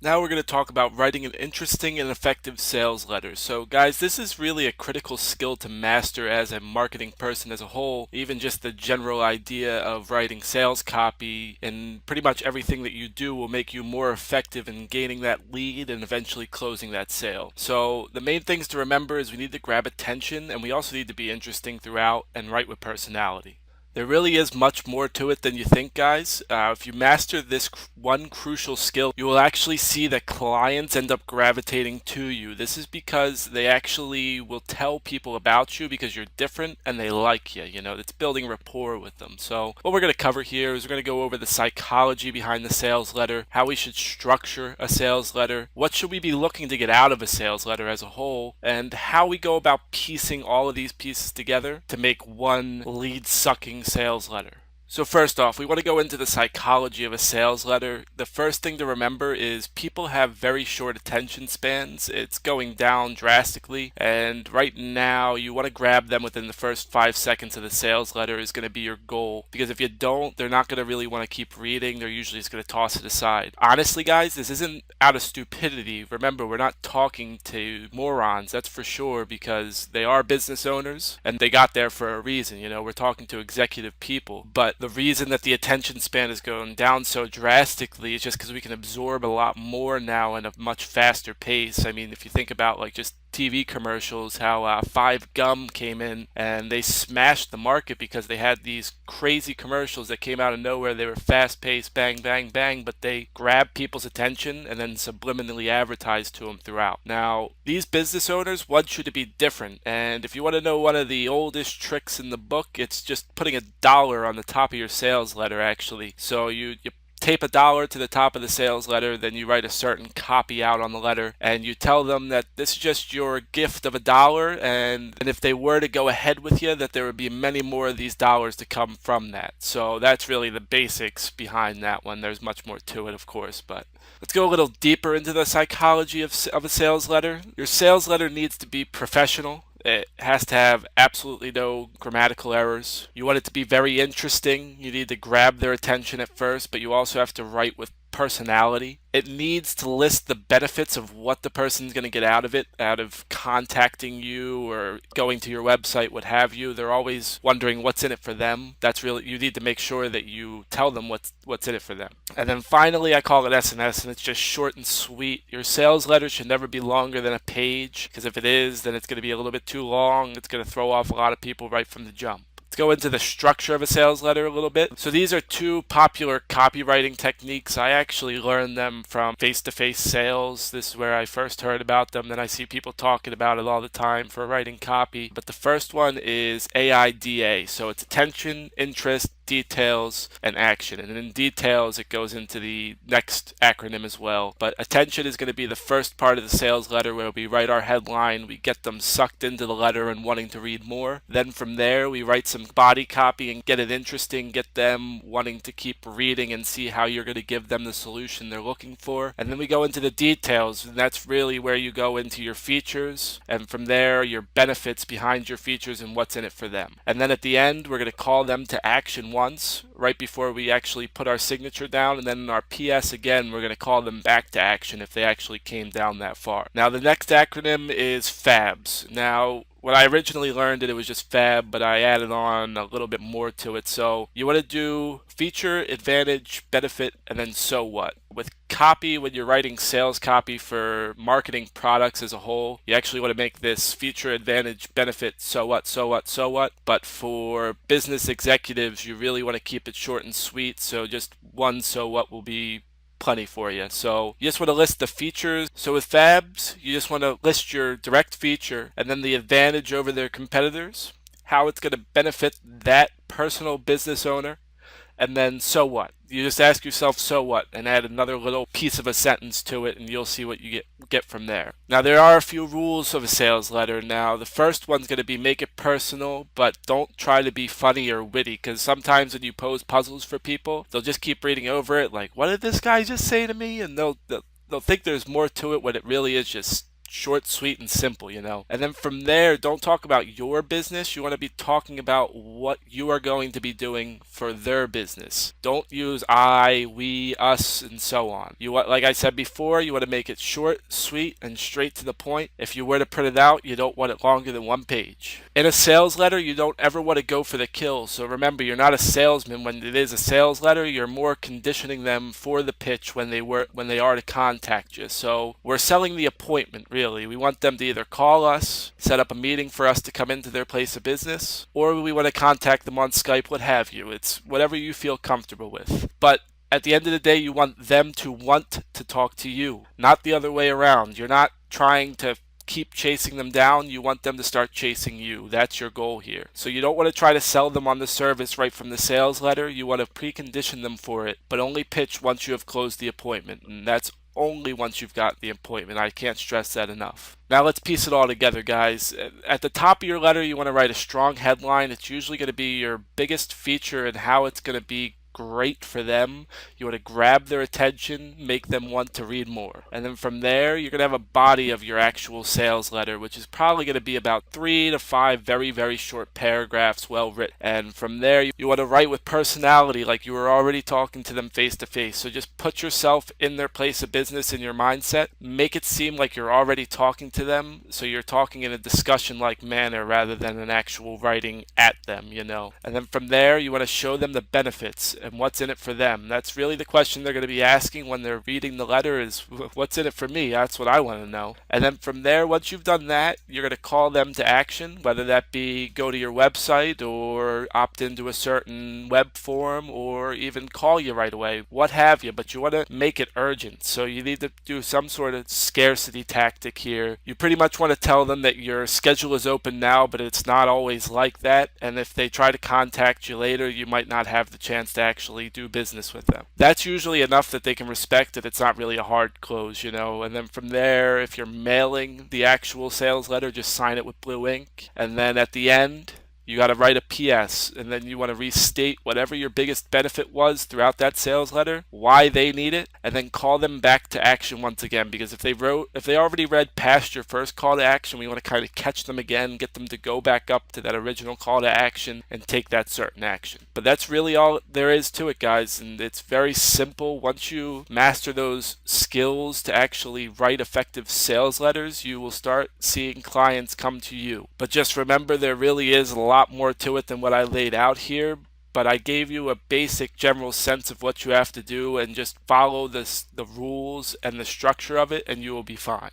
Now we're going to talk about writing an interesting and effective sales letter. So guys, this is really a critical skill to master as a marketing person as a whole. Even just the general idea of writing sales copy and pretty much everything that you do will make you more effective in gaining that lead and eventually closing that sale. So the main things to remember is we need to grab attention, and we also need to be interesting throughout and write with personality. There really is much more to it than you think, guys. If you master this one crucial skill, you will actually see that clients end up gravitating to you. This is because they actually will tell people about you because you're different and they like you. You know, it's building rapport with them. So what we're going to cover here is we're going to go over the psychology behind the sales letter, how we should structure a sales letter, what should we be looking to get out of a sales letter as a whole, and how we go about piecing all of these pieces together to make one lead-sucking sales letter. So first off, we want to go into the psychology of a sales letter. The first thing to remember is people have very short attention spans. It's going down drastically, and right now you want to grab them within the first 5 seconds of the sales letter is going to be your goal, because if you don't, they're not going to really want to keep reading. They're usually just going to toss it aside. Honestly, guys, this isn't out of stupidity. Remember, we're not talking to morons, that's for sure, because they are business owners and they got there for a reason. You know, we're talking to executive people, but the reason that the attention span is going down so drastically is just because we can absorb a lot more now in a much faster pace. I mean, if you think about like just TV commercials, how Five Gum came in and they smashed the market because they had these crazy commercials that came out of nowhere. They were fast paced, bang, bang, bang, but they grabbed people's attention and then subliminally advertised to them throughout. Now, these business owners want you to be different, and if you want to know one of the oldest tricks in the book, it's just putting $1 on the top of your sales letter, actually. So you tape $1 to the top of the sales letter, then you write a certain copy out on the letter, and you tell them that this is just your gift of $1, and if they were to go ahead with you, that there would be many more of these dollars to come from that. So that's really the basics behind that one. There's much more to it, of course, but let's go a little deeper into the psychology of a sales letter. Your sales letter needs to be professional. It has to have absolutely no grammatical errors. You want it to be very interesting. You need to grab their attention at first, but you also have to write with personality. It needs to list the benefits of what the person's going to get out of it, out of contacting you or going to your website, what have you. They're always wondering what's in it for them. That's really, you need to make sure that you tell them what's in it for them. And then finally, I call it SNS, and it's just short and sweet. Your sales letter should never be longer than a page, because if it is, then it's going to be a little bit too long. It's going to throw off a lot of people right from the jump. Let's go into the structure of a sales letter a little bit. So these are two popular copywriting techniques. I actually learned them from face-to-face sales. This is where I first heard about them. Then I see people talking about it all the time for writing copy. But the first one is AIDA. So it's attention, interest, details, and action. And in details, it goes into the next acronym as well. But attention is going to be the first part of the sales letter, where we write our headline, we get them sucked into the letter and wanting to read more. Then from there, we write some body copy and get it interesting, get them wanting to keep reading and see how you're going to give them the solution they're looking for. And then we go into the details, and that's really where you go into your features, and from there, your benefits behind your features and what's in it for them. And then at the end, we're going to call them to action once, right before we actually put our signature down, and then in our PS again, we're going to call them back to action if they actually came down that far. Now the next acronym is FABs. Now when I originally learned it, it was just fab, but I added on a little bit more to it. So you want to do feature, advantage, benefit, and then so what. With copy, when you're writing sales copy for marketing products as a whole, you actually want to make this feature, advantage, benefit, so what, so what, so what. But for business executives, you really want to keep it short and sweet. So just one so what will be plenty for you. So you just want to list the features. So with Fabs, you just want to list your direct feature and then the advantage over their competitors, how it's going to benefit that personal business owner, and then so what. You just ask yourself so what and add another little piece of a sentence to it, and you'll see what you get from there. Now there are a few rules of a sales letter. Now the first one's going to be make it personal, but don't try to be funny or witty, because sometimes when you pose puzzles for people, they'll just keep reading over it like, what did this guy just say to me? And they'll think there's more to it when it really is just short, sweet, and simple, you know. And then from there, don't talk about your business. You want to be talking about what you are going to be doing for their business. Don't use I, we, us, and so on. You want, like I said before, you want to make it short, sweet, and straight to the point. If you were to print it out, you don't want it longer than one page. In a sales letter, you don't ever want to go for the kill. So remember, you're not a salesman when it is a sales letter. You're more conditioning them for the pitch when they are to contact you. So we're selling the appointment, really. We want them to either call us, set up a meeting for us to come into their place of business, or we want to contact them on Skype, what have you. It's whatever you feel comfortable with. But at the end of the day, you want them to want to talk to you, not the other way around. You're not trying to keep chasing them down. You want them to start chasing you. That's your goal here. So you don't want to try to sell them on the service right from the sales letter. You want to precondition them for it, but only pitch once you have closed the appointment. And that's only once you've got the appointment. I can't stress that enough. Now let's piece it all together, guys. At the top of your letter, you want to write a strong headline. It's usually going to be your biggest feature and how it's going to be great for them. You want to grab their attention, make them want to read more. And then from there, you're going to have a body of your actual sales letter, which is probably going to be about 3 to 5 very, very short paragraphs, well written. And from there, you want to write with personality, like you were already talking to them face to face. So just put yourself in their place of business in your mindset. Make it seem like you're already talking to them. So you're talking in a discussion-like manner rather than an actual writing at them, you know. And then from there, you want to show them the benefits and what's in it for them. That's really the question they're going to be asking when they're reading the letter is, what's in it for me? That's what I want to know. And then from there, once you've done that, you're going to call them to action, whether that be go to your website or opt into a certain web form or even call you right away, what have you. But you want to make it urgent. So you need to do some sort of scarcity tactic here. You pretty much want to tell them that your schedule is open now, but it's not always like that. And if they try to contact you later, you might not have the chance to actually do business with them. That's usually enough that they can respect it. It's not really a hard close, you know. And then from there, if you're mailing the actual sales letter, just sign it with blue ink. And then at the end, you got to write a PS, and then you want to restate whatever your biggest benefit was throughout that sales letter, why they need it, and then call them back to action once again. Because if they already read past your first call to action, we want to kind of catch them again, get them to go back up to that original call to action and take that certain action. But that's really all there is to it, guys, and it's very simple. Once you master those skills to actually write effective sales letters, you will start seeing clients come to you. But just remember, there really is a lot more to it than what I laid out here, but I gave you a basic general sense of what you have to do, and just follow the rules and the structure of it and you will be fine.